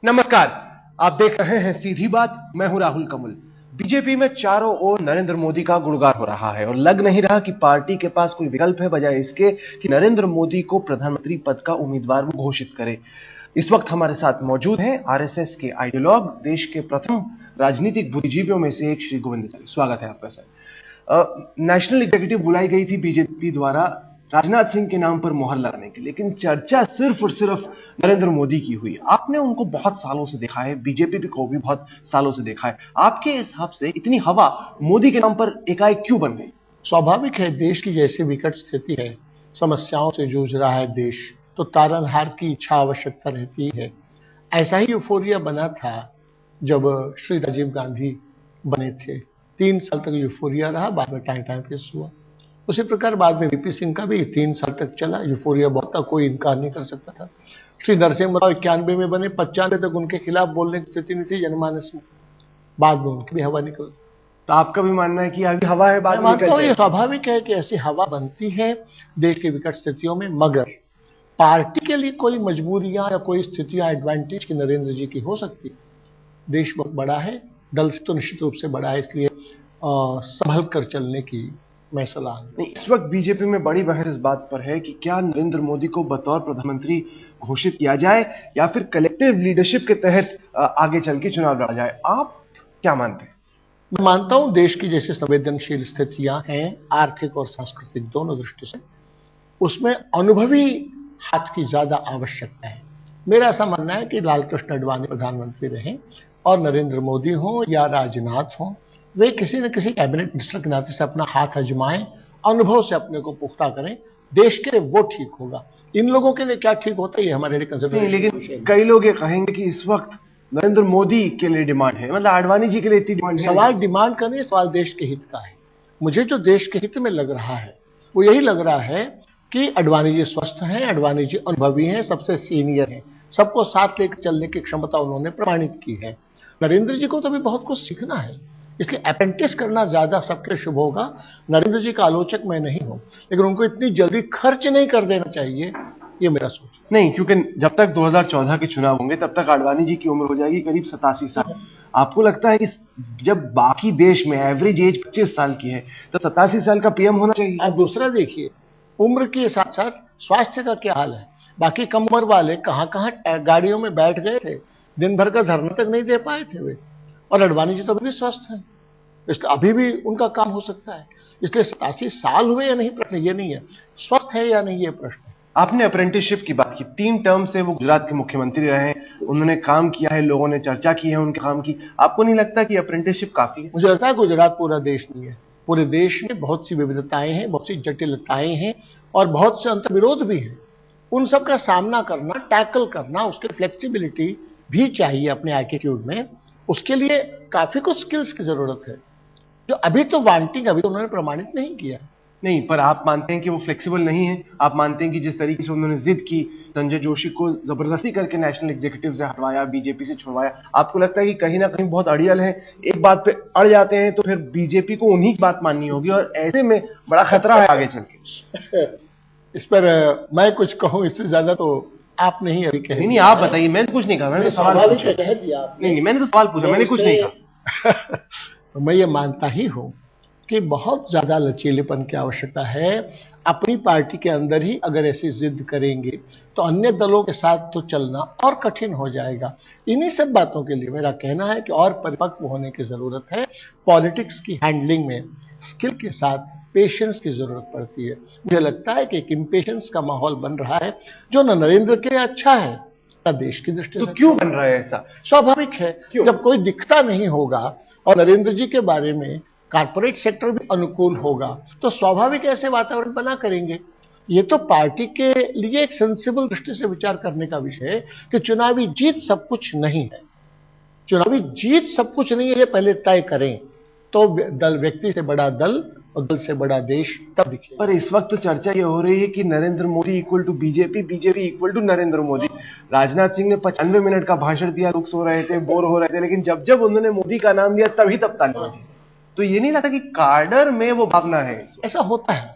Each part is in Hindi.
नमस्कार। आप देख रहे हैं सीधी बात। मैं हूं राहुल कमल। बीजेपी में चारों ओर नरेंद्र मोदी का गुणगान हो रहा है और लग नहीं रहा कि पार्टी के पास कोई विकल्प है बजाय इसके कि नरेंद्र मोदी को प्रधानमंत्री पद का उम्मीदवार वो घोषित करे। इस वक्त हमारे साथ मौजूद हैं आरएसएस के आइडियोलॉग, देश के प्रथम राजनीतिक बुद्धिजीवियों में से एक श्री गोविंदाचार्य। स्वागत है आपका सर। नेशनल एग्जीक्यूटिव बुलाई गई थी बीजेपी द्वारा राजनाथ सिंह के नाम पर मोहर लगाने की, लेकिन चर्चा सिर्फ और सिर्फ नरेंद्र मोदी की हुई। आपने उनको बहुत सालों से देखा है, बीजेपी को भी बहुत सालों से देखा है। आपके हिसाब से इतनी हवा मोदी के नाम पर एकाएक क्यों बन गई? स्वाभाविक है, देश की जैसी विकट स्थिति है, समस्याओं से जूझ रहा है देश, तो तारनहार की इच्छा आवश्यकता रहती है। ऐसा ही यूफोरिया बना था जब श्री राजीव गांधी बने थे। 3 साल तक यूफोरिया रहा, बाद में टाइम टाइम पेश हुआ। उसी प्रकार बाद में वीपी सिंह का भी 3 साल तक चला, यूफोरिया बहुत था, कोई इनकार नहीं कर सकता था। श्री नरसिम्हा राव 91 में बने, 95 तक उनके खिलाफ बोलने की स्थिति नहीं थी जनमानस में, बाद में उनकी भी हवा निकल। तो आपका भी मानना है कि अभी हवा है, बाद में मानता हूं ये स्वाभाविक है कि ऐसी हवा बनती है देश की विकट स्थितियों में, मगर पार्टी के लिए कोई मजबूरियां या कोई स्थितियां एडवांटेज की नरेंद्र जी की हो सकती है। देश बहुत बड़ा है, दल से तो निश्चित रूप से बड़ा है, इसलिए संभल कर चलने की मैं सलाह नहीं। इस वक्त बीजेपी में बड़ी बहस इस बात पर है कि क्या नरेंद्र मोदी को बतौर प्रधानमंत्री घोषित किया जाए या फिर कलेक्टिव लीडरशिप के तहत आगे चल के चुनाव लड़ा जाए। आप क्या मानते हैं? मैं मानता हूं देश की जैसे संवेदनशील स्थितियां हैं, आर्थिक और सांस्कृतिक दोनों दृष्टि से, उसमें अनुभवी हाथ की ज्यादा आवश्यकता है। मेरा ऐसा मानना है कि लालकृष्ण आडवाणी प्रधानमंत्री रहें और नरेंद्र मोदी हो या राजनाथ हो, वे किसी न किसी कैबिनेट मिनिस्टर के नाते से अपना हाथ आजमाएं, अनुभव से अपने को पुख्ता करें। देश के लिए वो ठीक होगा। इन लोगों के लिए क्या ठीक होता है ये हमारे लिए कंसिडरेशन। लेकिन कई लोग ये कहेंगे कि इस वक्त नरेंद्र मोदी के लिए डिमांड है, मतलब आडवाणी जी के लिए इतनी डिमांड है। सवाल डिमांड का नहीं, सवाल देश के हित का है। मुझे जो देश के हित में लग रहा है वो यही लग रहा है कि आडवाणी जी स्वस्थ हैं, आडवाणी जी अनुभवी हैं, सबसे सीनियर हैं, सबको साथ लेकर चलने की क्षमता उन्होंने प्रमाणित की है। नरेंद्र जी को तो अभी बहुत कुछ सीखना है, इसलिए अप्रेंटिस करना ज्यादा सबके शुभ होगा। नरेंद्र जी का आलोचक मैं नहीं हूं, लेकिन उनको इतनी जल्दी खर्च नहीं कर देना चाहिए, ये मेरा सोच नहीं, क्योंकि जब तक 2014 के चुनाव होंगे तब तक आडवाणी जी की उम्र हो जाएगी करीब 87 साल। आपको लगता है कि जब बाकी देश में एवरेज एज 25 साल की है तो 87 साल का पीएम होना चाहिए? आप दूसरा देखिए, उम्र के साथ साथ स्वास्थ्य का क्या हाल है। बाकी कम उम्र वाले कहां कहां गाड़ियों में बैठ गए थे, दिन भर का धरना तक नहीं दे पाए थे वे, और आडवाणी जी तो अभी भी स्वस्थ हैं, इसलिए अभी भी उनका काम हो सकता है। इसलिए 87 साल हुए या नहीं प्रश्न ये नहीं है, स्वस्थ है या नहीं ये प्रश्न है। आपने अप्रेंटिसशिप की बात की, 3 टर्म से वो गुजरात के मुख्यमंत्री रहे, उन्होंने काम किया है, लोगों ने चर्चा की है उनके काम की। आपको नहीं लगता कि अप्रेंटिसशिप काफी है? मुझे लगता है गुजरात पूरा देश नहीं है। पूरे देश में बहुत सी विविधताएं हैं, बहुत सी जटिलताएं हैं और बहुत से अंतर्विरोध भी हैं। उन सब का सामना करना, टैकल करना, उसकी फ्लेक्सिबिलिटी भी चाहिए अपने एटीट्यूड में। उसके लिए काफी कुछ स्किल्स की जरूरत है, जो अभी तो वांटिंग, अभी तो उन्होंने प्रमाणित नहीं किया। नहीं, पर आप मानते हैं कि वो फ्लेक्सिबल नहीं है? आप मानते हैं कि जिस तरीके से उन्होंने जिद की, संजय जोशी को जबरदस्ती करके नेशनल एग्जीक्यूटिव से हटवाया, बीजेपी से छुड़वाया, आपको लगता है कि कहीं ना कहीं बहुत अड़ियल है, एक बात पे अड़ जाते हैं तो फिर बीजेपी को उन्हीं की बात माननी होगी और ऐसे में बड़ा खतरा है आगे चल के? इस पर मैं कुछ कहूं इससे ज्यादा तो आप नहीं अभी कहेंगे। नहीं, आप बताइए। मैंने तो कुछ नहीं कहा, मैंने तो सवाल पूछा। नहीं, मैंने तो सवाल पूछा, मैंने कुछ नहीं कहा। तो मैं ये मानता ही हूं कि बहुत ज्यादा लचीलेपन की आवश्यकता है। अपनी पार्टी के अंदर ही अगर ऐसी जिद करेंगे तो अन्य दलों के साथ तो चलना और कठिन हो जाएगा। इन्हीं सब बातों के लिए मेरा कहना है कि और परिपक्व होने की जरूरत है। पॉलिटिक्स की हैंडलिंग में स्किल के साथ पेशेंस की जरूरत पड़ती है। मुझे लगता है कि एक इम्पेशेंस का माहौल बन रहा है जो न नरेंद्र के लिए अच्छा है न देश की दृष्टि से। तो क्यों बन रहा है ऐसा? स्वाभाविक है, जब कोई दिखता नहीं होगा और नरेंद्र जी के बारे में कारपोरेट सेक्टर भी अनुकूल होगा तो स्वाभाविक ऐसे वातावरण बना करेंगे। ये तो पार्टी के लिए एक सेंसिबल दृष्टि से विचार करने का विषय है कि चुनावी जीत सब कुछ नहीं है। चुनावी जीत सब कुछ नहीं है, ये पहले तय करें तो दल, व्यक्ति से बड़ा दल और दल से बड़ा देश तब दिखे। पर इस वक्त तो चर्चा ये हो रही है कि Narendra Modi equal to BJP, BJP equal to Narendra Modi. Rajnath Singh ने 95 मिनट का भाषण दिया, लोग सो रहे थे, बोर हो रहे थे, लेकिन जब जब उन्होंने मोदी का नाम लिया तभी तब ताली बजी। तो ये नहीं लगता कि कार्डर में वो भावना है? ऐसा होता है,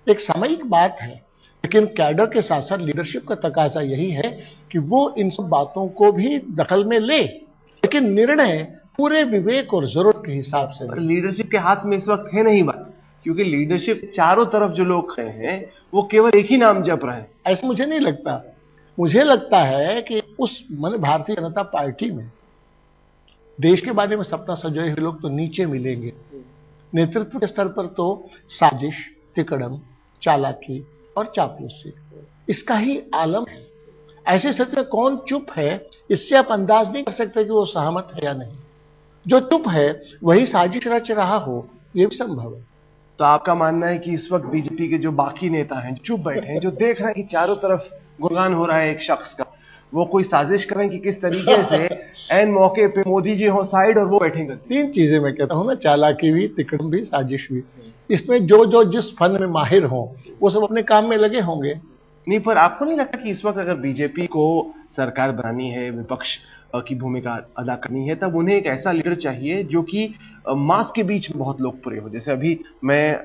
एक सामयिक बात है। लेकिन कैडर के साथ साथ लीडरशिप का तकाजा यही है कि वो इन सब बातों को भी दखल में ले, लेकिन निर्णय पूरे विवेक और जरूरत के हिसाब से ले। लीडरशिप के हाथ में इस वक्त है नहीं बात, क्योंकि लीडरशिप चारों तरफ जो लोग खड़े हैं वो केवल एक ही नाम जप रहे हैं। ऐसा मुझे नहीं लगता। मुझे लगता है कि उस माने भारतीय जनता पार्टी में देश के बारे में सपना सजोए हुए लोग तो नीचे मिलेंगे। नेतृत्व के स्तर पर तो साजिश, तिकड़म, चालाकी और चापलूसी इसका ही आलम है। ऐसी स्थिति में कौन चुप है, इससे आप अंदाज नहीं कर सकते कि वो सहमत है या नहीं। जो चुप है वही साजिश रच रहा हो, यह भी संभव है। तो आपका मानना है कि इस वक्त बीजेपी के जो बाकी नेता हैं, चुप बैठे हैं, जो देख रहे हैं कि चारों तरफ गुणगान हो रहा है एक शख्स का, वो कोई साजिश करें कि किस तरीके से ऐन मौके पे मोदी जी हो साइड और वो बैठेंगे? तीन चीजें मैं कहता हूं ना, चालाकी भी, तिकड़म भी, साजिश भी। इसमें जो जो जिस फन में माहिर हो वो सब अपने काम में लगे होंगे। नहीं, पर आपको नहीं लगता कि इस वक्त अगर बीजेपी को सरकार बनानी है, विपक्ष की भूमिका अदा करनी है, तब उन्हें एक ऐसा लीडर चाहिए जो कि मास के बीच में बहुत लोकप्रिय हो? जैसे अभी मैं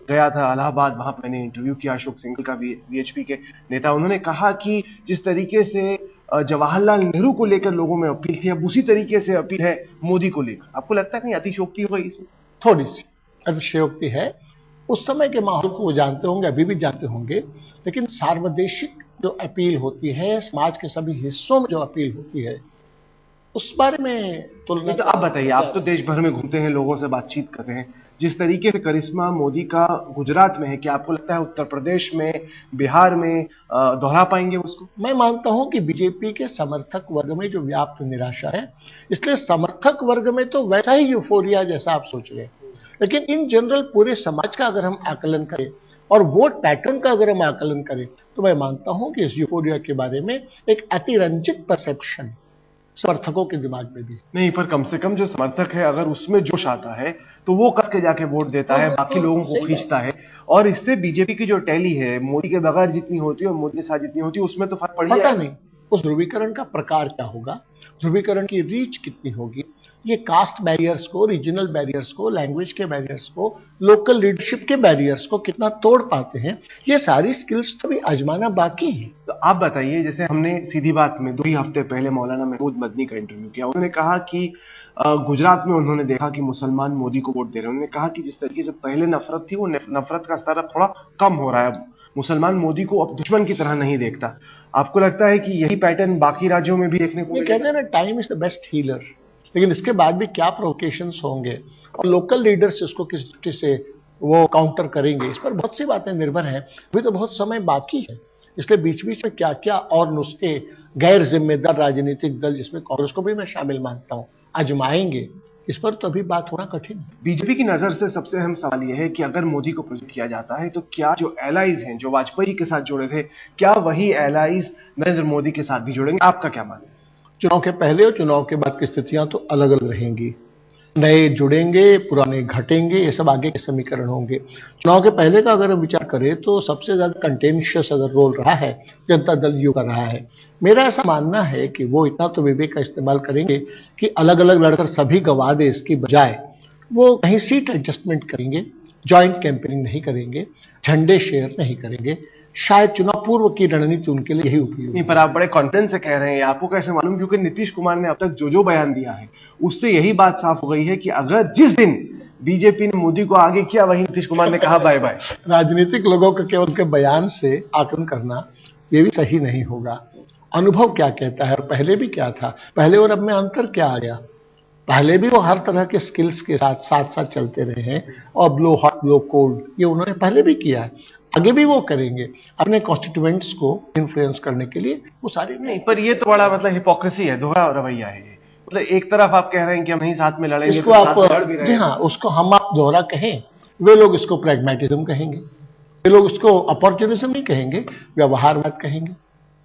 गया था इलाहाबाद, वहां पर मैंने इंटरव्यू किया अशोक सिंघल का, वीएचपी के नेता। उन्होंने कहा कि जिस तरीके से जवाहरलाल नेहरू को लेकर लोगों में अपील थी, अब उसी तरीके से अपील है मोदी को लेकर। आपको लगता है कहीं अतिशयोक्ति हो गई इसमें? थोड़ी सी अतिशयोक्ति है। उस समय के माहौल को वो जानते होंगे, अभी भी जानते होंगे, लेकिन सार्वदेशिक जो अपील होती है, समाज के सभी हिस्सों में जो अपील होती है, उस बारे में तुलना। तो आप बताइए, आप तो देश भर में घूमते हैं, लोगों से बातचीत करते हैं, जिस तरीके से करिश्मा मोदी का गुजरात में है, क्या आपको लगता है उत्तर प्रदेश में, बिहार में दोहरा पाएंगे उसको? मैं मानता हूं कि बीजेपी के समर्थक वर्ग में जो व्याप्त निराशा है, इसलिए समर्थक वर्ग में तो वैसा ही यूफोरिया जैसा आप सोच रहे हैं, लेकिन इन जनरल पूरे समाज का अगर हम आकलन करें और वोट पैटर्न का अगर हम आकलन करें, तो मैं मानता हूं कि इस यूफोरिया के बारे में एक अतिरंजित परसेप्शन समर्थकों के दिमाग में भी नहीं। पर कम से कम जो समर्थक है, अगर उसमें जोश आता है तो वो कस के जाके वोट देता है, बाकी लोगों को खींचता है, और इससे बीजेपी की जो टैली है मोदी के बगैर जितनी होती है और मोदी के साथ जितनी होती है, उसमें तो फर्क पड़ पता जाएगा। नहीं उस ध्रुवीकरण का प्रकार क्या होगा, ध्रुवीकरण की रीच कितनी होगी, ये कास्ट बैरियर्स को, रीजनल बैरियर्स को, लैंग्वेज के बैरियर्स को, लोकल लीडरशिप के बैरियर्स को कितना तोड़ पाते हैं, ये सारी स्किल्स तो भी आजमाना बाकी है। तो आप बताइए, जैसे हमने सीधी बात में 2 ही हफ्ते पहले मौलाना महमूद मदनी का इंटरव्यू किया, उन्होंने कहा कि गुजरात में उन्होंने देखा कि मुसलमान मोदी को वोट दे रहे हैं। उन्होंने कहा कि जिस तरीके से पहले नफरत थी, वो नफरत का स्तर थोड़ा कम हो रहा है, मुसलमान मोदी को अब दुश्मन की तरह नहीं देखता। आपको लगता है कि यही पैटर्न बाकी राज्यों में भी देखने को कहते हैं ना, time is the best healer, लेकिन इसके बाद भी क्या प्रोवोकेशंस होंगे और लोकल लीडर्स इसको किस दृष्टि से वो काउंटर करेंगे, इस पर बहुत सी बातें निर्भर हैं। अभी तो बहुत समय बाकी है, इसलिए बीच बीच में क्या क्या और नुस्खे गैर जिम्मेदार राजनीतिक दल, जिसमें कांग्रेस को भी मैं शामिल मानता हूं, आजमाएंगे, इस पर तो अभी बात होना कठिन है। बीजेपी की नजर से सबसे अहम सवाल यह है कि अगर मोदी को प्रोजेक्ट किया जाता है, तो क्या जो एलाइज हैं, जो वाजपेयी जी के साथ जुड़े थे, क्या वही एलाइज नरेंद्र मोदी के साथ भी जुड़ेंगे? आपका क्या मानना है? चुनाव के पहले और चुनाव के बाद की स्थितियां तो अलग अलग रहेंगी। नए जुड़ेंगे, पुराने घटेंगे, ये सब आगे के समीकरण होंगे। चुनाव के पहले का अगर हम विचार करें तो सबसे ज्यादा कंटेंशियस अगर रोल रहा है, जनता दल यू का रहा है। मेरा ऐसा मानना है कि वो इतना तो विवेक का इस्तेमाल करेंगे कि अलग अलग लड़कर सभी गवा दे, इसकी बजाय वो कहीं सीट एडजस्टमेंट करेंगे, ज्वाइंट कैंपेनिंग नहीं करेंगे, झंडे शेयर नहीं करेंगे। शायद चुनाव पूर्व की रणनीति उनके लिए यही उपयोगी। नहीं, पर आप बड़े कॉन्फिडेंस से कह रहे हैं, आपको कैसे मालूम? क्योंकि नीतीश कुमार ने अब तक जो बयान दिया है, उससे यही बात साफ हो गई है कि अगर जिस दिन बीजेपी ने मोदी को आगे किया, वहीं नीतीश कुमार ने कहा बाय बाय। राजनीतिक लोगों का केवल उनके बयान से आकलन करना ये भी सही नहीं होगा। अनुभव क्या कहता है और पहले भी क्या था, पहले और अब में अंतर क्या आ गया। पहले भी वो हर तरह के स्किल्स के साथ साथ चलते रहे हैं, और ब्लो हॉट ब्लो कोल्ड ये उन्होंने पहले भी किया है, आगे भी वो करेंगे अपने कॉन्स्टिट्यूएंट्स को इन्फ्लुएंस करने के लिए। वो सारी नहीं, पर ये तो बड़ा मतलब हिपोक्रेसी है, दोहरा रवैया है ये। मतलब एक तरफ आप कह रहे हैं कि हम नहीं साथ में लड़ेंगे, इसको आप जी हाँ, उसको हम आप दोहरा कहें, वे लोग इसको प्रैग्मेटिज्म कहेंगे, वे लोग इसको अपॉर्चुनिज्म नहीं कहेंगे, व्यवहारवाद कहेंगे।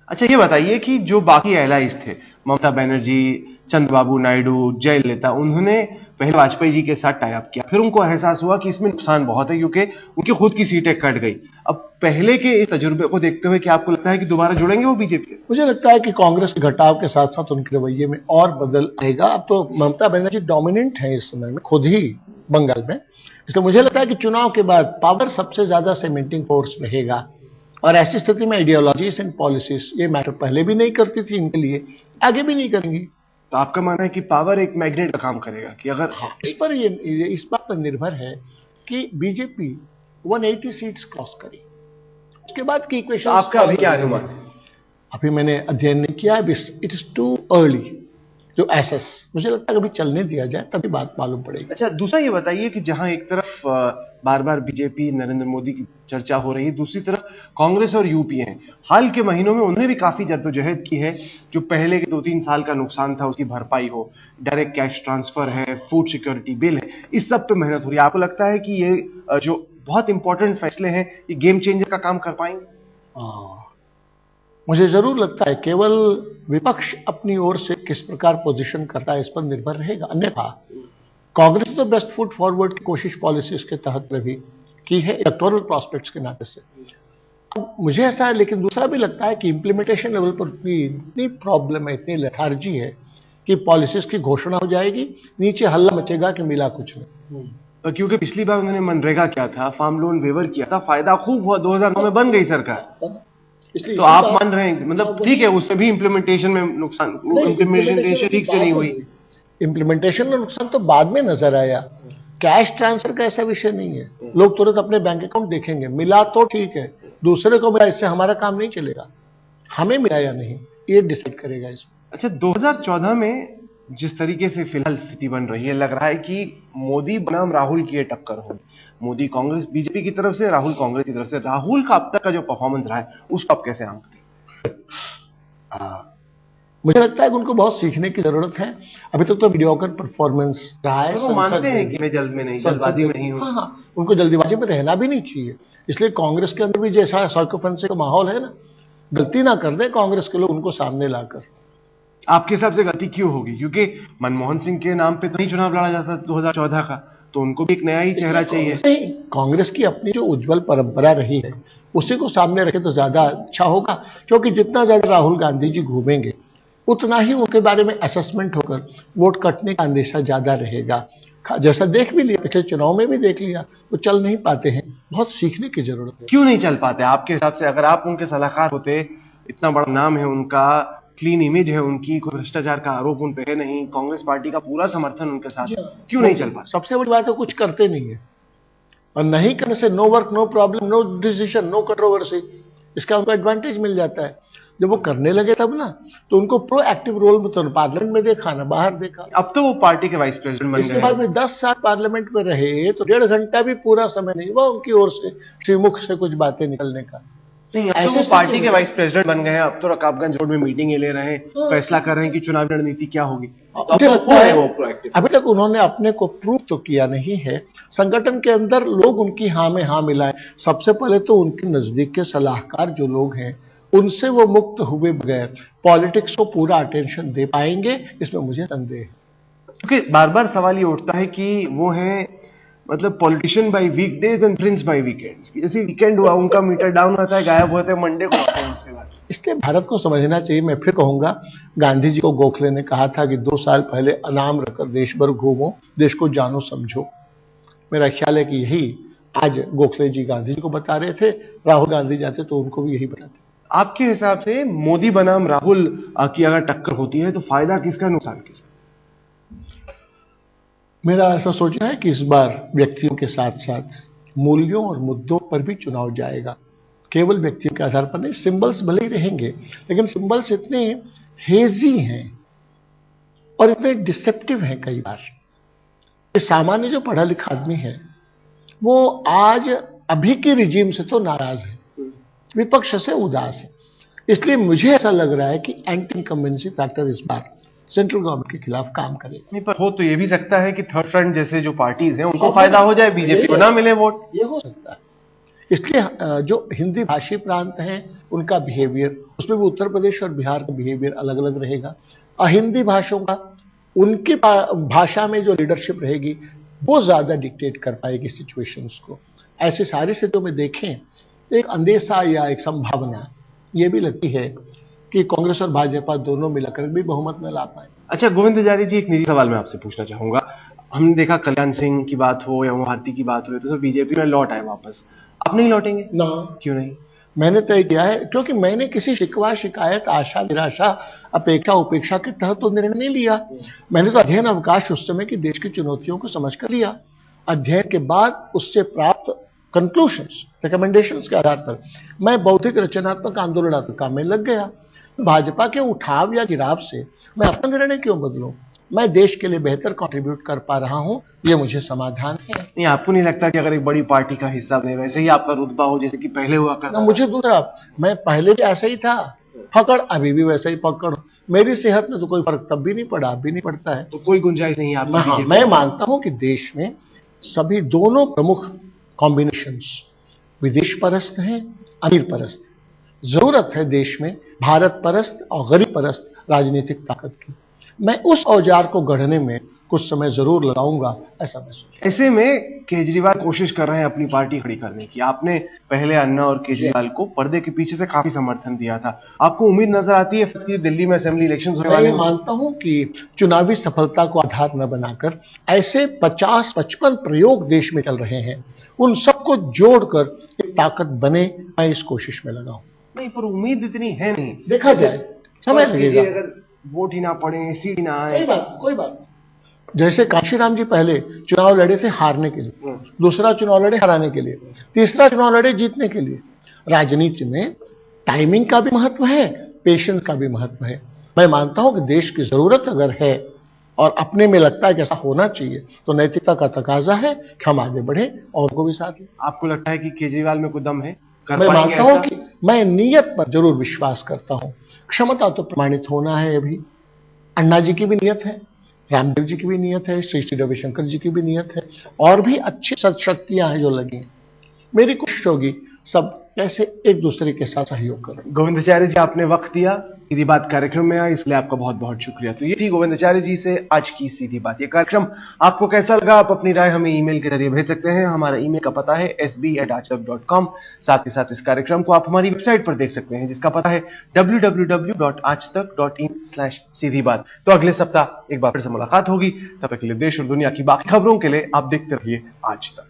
अच्छा, ये बताइए कि जो बाकी एलाइज थे, ममता बनर्जी, चंद्रबाबू नायडू, जयललिता, उन्होंने पहले वाजपेयी जी के साथ टाई अप किया, फिर उनको एहसास हुआ कि इसमें नुकसान बहुत है क्योंकि उनकी खुद की सीटें कट गई। अब पहले के इस तजुर्बे को देखते हुए क्या आपको लगता है कि दोबारा जुड़ेंगे वो बीजेपी के साथ? मुझे लगता है कि कांग्रेस के घटाव के साथ साथ उनके रवैये में और बदल आएगा। अब तो ममता बनर्जी डोमिनेंट है इस समय में, खुद ही बंगाल में, इसलिए मुझे लगता है कि चुनाव के बाद पावर सबसे ज्यादा सीमेंटिंग फोर्स रहेगा। और ऐसी स्थिति में आइडियोलॉजीज एंड पॉलिसीज ये मैटर पहले भी नहीं करती थी इनके लिए, आगे भी नहीं करेंगी। तो आपका मानना है कि पावर एक मैग्नेट का काम करेगा कि अगर इस पर ये इस बात पर निर्भर है कि बीजेपी 180 सीट्स क्रॉस करे, उसके बाद की इक्वेशन। आपका अभी क्या अनुमान है? अभी मैंने अध्ययन नहीं किया, इट इज टू अर्ली जो एसएस, मुझे लगता है कभी चलने दिया जाए तभी बात मालूम पड़ेगी। अच्छा, दूसरा ये बताइए कि जहां एक तरफ बार बार बीजेपी नरेंद्र मोदी की चर्चा हो रही है, दूसरी तरफ कांग्रेस और यूपीए हैं। हाल के महीनों में उन्होंने भी काफी जद्दोजहद की है, जो पहले के 2-3 साल का नुकसान था उसकी भरपाई हो, डायरेक्ट कैश ट्रांसफर है, फूड सिक्योरिटी बिल है, इस सब पे मेहनत हो रही है। आपको लगता है कि ये जो बहुत इंपॉर्टेंट फैसले हैं ये गेम चेंजर का काम कर पाएंगे? मुझे जरूर लगता है, केवल विपक्ष अपनी ओर से किस प्रकार पोजीशन करता है इस पर निर्भर रहेगा। अन्यथा कांग्रेस तो बेस्ट फुट फॉरवर्ड की कोशिश पॉलिसीज के तहत में भी की है, इलेक्टोरल प्रॉस्पेक्ट्स के नाते से। अब मुझे ऐसा है, लेकिन दूसरा भी लगता है कि इंप्लीमेंटेशन लेवल पर इतनी प्रॉब्लम है, इतनी लेथार्जी है कि पॉलिसीज की घोषणा हो जाएगी, नीचे हल्ला मचेगा कि मिला कुछ नहीं। क्योंकि पिछली बार उन्होंने मनरेगा किया था, फार्म लोन वेवर किया था, फायदा खूब हुआ, 2009 में बन गई सरकार। तो आप मान रहे हैं, मतलब ठीक है उसमें भी इंप्लीमेंटेशन में नुकसान, इंप्लीमेंटेशन ठीक से नहीं हुई। इंप्लीमेंटेशन में नुकसान तो बाद में नजर आया, कैश ट्रांसफर का ऐसा विषय नहीं है। लोग तुरंत अपने बैंक अकाउंट देखेंगे, मिला तो ठीक है, दूसरे को मिला इससे हमारा काम नहीं चलेगा, हमें मिला या नहीं ये डिसाइड करेगा इसमें। अच्छा, 2014 में जिस तरीके से फिलहाल स्थिति बन रही है, लग रहा है कि मोदी बनाम राहुल की ये टक्कर होगी। मोदी कांग्रेस बीजेपी की तरफ से, राहुल कांग्रेस की तरफ से। राहुल का अब तक का जो परफॉर्मेंस रहा है उसको आप कैसे आंकते हैं? मुझे लगता है कि उनको बहुत सीखने की जरूरत है। अभी तक तो मीडियोकर परफॉर्मेंस रहा है। वो मानते हैं कि मैं जल्दबाजी में नहीं हूं। हाँ, उनको जल्दबाजी में रहना भी नहीं चाहिए। इसलिए कांग्रेस के अंदर भी जैसा सर्कमफरेंस का माहौल है ना, गलती ना कर दे कांग्रेस के लोग उनको सामने लाकर। आपके हिसाब से गलती क्यों होगी? क्योंकि मनमोहन सिंह के नाम पे तो नहीं चुनाव लड़ा जाता 2014 का, तो उनको भी एक नया ही चेहरा चाहिए। नहीं, कांग्रेस की अपनी जो उज्जवल परंपरा रही है उसी को सामने रखे तो ज्यादा अच्छा होगा, क्योंकि जितना ज्यादा राहुल गांधी जी घूमेंगे उतना ही उनके बारे में असेसमेंट होकर वोट कटने का अंदेशा ज्यादा रहेगा। जैसा देख भी लिया, पिछले चुनाव में भी देख लिया, वो चल नहीं पाते हैं। बहुत सीखने की जरूरत है। क्यों नहीं चल पाते आपके हिसाब से? अगर आप उनके सलाहकार होते, इतना बड़ा नाम है उनका, क्लीन इमेज है उनकी, कोई भ्रष्टाचार का आरोप उन पे है नहीं, कांग्रेस पार्टी का पूरा समर्थन उनके साथ, क्यों नहीं चल पाता? सबसे बड़ी बात है कुछ करते नहीं है, और नहीं करने से no work no problem no decision no controversy, इसका उनको एडवांटेज मिल जाता है। जब वो करने लगे तब ना, तो उनको प्रोएक्टिव रोल में, तो पार्लियामेंट में देखा ना बाहर देखा। अब तो वो पार्टी के वाइस प्रेसिडेंट बन गए। इसके बाद में 10 साल पार्लियामेंट में रहे तो 1.5 घंटा भी पूरा समय नहीं हुआ उनकी ओर से श्रीमुख से कुछ बातें निकलने का। नहीं, ऐसे तो पार्टी के वाइस प्रेसिडेंट बन गए हैं। अब तो रकाबगंज रोड में मीटिंग ले रहे हैं, फैसला कर रहे हैं कि चुनावी रणनीति क्या होगी। मुझे लगता है वो प्रोएक्टिव, अभी तक उन्होंने अपने को प्रूव तो किया नहीं है। संगठन के अंदर लोग उनकी हाँ में हाँ मिलाए। सबसे पहले तो उनके नजदीक के सलाहकार जो लोग हैं उनसे वो मुक्त हुए बगैर पॉलिटिक्स को पूरा अटेंशन दे पाएंगे, इसमें मुझे संदेह है। क्योंकि बार बार सवाल ये उठता है कि वो हैं मतलब politician by weekdays and prince by weekends. जैसे वीकेंड हुआ उनका मीटर डाउन होता है, गायब होते हैं, मंडे को आते हैं उसके बाद। इसलिए भारत को समझना चाहिए। मैं फिर कहूंगा, गांधी जी को गोखले ने कहा था कि 2 साल पहले अनाम रखकर देश भर घूमो, देश को जानो समझो। मेरा ख्याल है कि यही आज गोखले जी गांधी जी को बता रहे थे, राहुल गांधी जाते तो उनको भी यही बताते। आपके हिसाब से मोदी बनाम राहुल की अगर टक्कर होती है तो फायदा किसका, नुकसान किसका? मेरा ऐसा सोचना है कि इस बार व्यक्तियों के साथ साथ मूल्यों और मुद्दों पर भी चुनाव जाएगा। केवल व्यक्तियों के आधार पर नहीं, सिंबल्स भले ही रहेंगे, लेकिन सिंबल्स इतने हेजी हैं और इतने डिसेप्टिव हैं कई बार। ये सामान्य जो पढ़ा लिखा आदमी है वो आज अभी के रिजीम से तो नाराज है, विपक्ष से उदास है। इसलिए मुझे ऐसा लग रहा है कि एंटी इनकम्बेंसी फैक्टर इस बार सेंट्रल गवर्नमेंट के खिलाफ काम करेगा। नहीं, पर हो तो ये भी सकता है कि थर्ड फ्रंट जैसे जो पार्टीज हैं उनको फायदा हो जाए, बीजेपी को ना मिले वोट, ये हो सकता है। इसलिए जो हिंदी भाषी प्रांत हैं उनका बिहेवियर, उसमें भी उत्तर प्रदेश और बिहार का बिहेवियर अलग अलग रहेगा। अहिंदी भाषाओं का उनकी भाषा में जो लीडरशिप रहेगी वो ज्यादा डिक्टेट कर पाएगी सिचुएशंस को। ऐसी सारी स्थितियों में देखें, एक अंदेशा या एक संभावना ये भी लगती है कि कांग्रेस और भाजपा दोनों मिलकर भी बहुमत में ला पाए। अच्छा गोविंद हजारी जी, एक निजी सवाल मैं आपसे पूछना चाहूंगा। हमने देखा कल्याण सिंह की बात हो या भारती की बात हो तो सब बीजेपी में लौट आए वापस, आप नहीं लौटेंगे? ना, क्यों नहीं? मैंने तय किया है, क्योंकि मैंने किसी शिकवा शिकायत आशा निराशा अपेक्षा उपेक्षा के तहत तो निर्णय नहीं लिया। मैंने तो अध्ययन अवकाश उस समय की देश की चुनौतियों को समझकर लिया। अध्ययन के बाद उससे प्राप्त कंक्लूशंस, रिकमेंडेशंस के आधार पर मैं बौद्धिक रचनात्मक आंदोलनात्मक काम में लग गया। भाजपा के उठाव या गिराव से मैं अपना निर्णय क्यों बदलूं? मैं देश के लिए बेहतर कंट्रीब्यूट कर पा रहा हूं, ये मुझे समाधान है। नहीं, आपको नहीं लगता कि अगर एक बड़ी पार्टी का हिस्सा बने, वैसे ही आपका रुतबा हो जैसे कि पहले हुआ करता? मुझे दूसरा, मैं पहले भी ऐसा ही था, पकड़ अभी भी वैसा ही पकड़। मेरी सेहत में तो कोई फर्क तब भी नहीं पड़ा, अब भी नहीं पड़ता है। तो कोई गुंजाइश नहीं है आपकी? मैं मानता हूं कि देश में सभी दोनों प्रमुख कॉम्बिनेशंस विदेश परस्त हैं, अमीर परस्त। जरूरत है देश में भारत परस्त और गरीब परस्त राजनीतिक ताकत की। मैं उस औजार को गढ़ने में कुछ समय जरूर लगाऊंगा, ऐसा मैं सोचता। ऐसे में केजरीवाल कोशिश कर रहे हैं अपनी पार्टी खड़ी करने की। आपने पहले अन्ना और केजरीवाल को पर्दे के पीछे से काफी समर्थन दिया था। आपको उम्मीद नजर आती है कि दिल्ली में असेंबली इलेक्शंस होने वाले हैं? मैं मानता हूं कि चुनावी सफलता को आधार न बनाकर ऐसे 50-55 प्रयोग देश में चल रहे हैं, उन सबको जोड़कर एक ताकत बने, मैं इस कोशिश में लगा हूं। नहीं, पर उम्मीद इतनी है नहीं। देखा जाए, समय लगेगा। अगर वोट ही ना पड़े, सीट ना आए, कोई बात। जैसे काशीराम जी पहले चुनाव लड़े थे हारने के लिए, दूसरा चुनाव लड़े हराने के लिए, तीसरा चुनाव लड़े जीतने के लिए। राजनीति में टाइमिंग का भी महत्व है, पेशेंस का भी महत्व है। मैं मानता हूं कि देश की जरूरत अगर है और अपने में लगता है कि ऐसा होना चाहिए, तो नैतिकता का तकाजा है कि हम आगे बढ़े और को भी साथ लें। आपको लगता है कि केजरीवाल में कोई दम है? मैं मानता हूं कि मैं नीयत पर जरूर विश्वास करता हूं। क्षमता तो प्रमाणित होना है। अभी अन्ना जी की भी नीयत है, रामदेव जी की भी नीयत है, श्री श्री रविशंकर जी की भी नीयत है, और भी अच्छी सदशक्तियां हैं जो लगी। मेरी कोशिश होगी सब कैसे एक दूसरे के साथ सहयोग करें। गोविंदाचार्य जी, आपने वक्त दिया, सीधी बात कार्यक्रम में आए, इसलिए आपका बहुत बहुत शुक्रिया। तो ये थी गोविंदाचार्य जी से आज की सीधी बात। ये कार्यक्रम आपको कैसा लगा? आप अपनी राय हमें ईमेल के जरिए भेज सकते हैं। हमारा ईमेल का पता है sb@aajtak.com। साथ ही साथ इस कार्यक्रम को आप हमारी वेबसाइट पर देख सकते हैं, जिसका पता है www.aajtak.in/सीधी बात। तो अगले सप्ताह एक बार फिर से मुलाकात होगी। तब तक के लिए देश और दुनिया की बाकी खबरों के लिए आप देखते रहिए आज तक।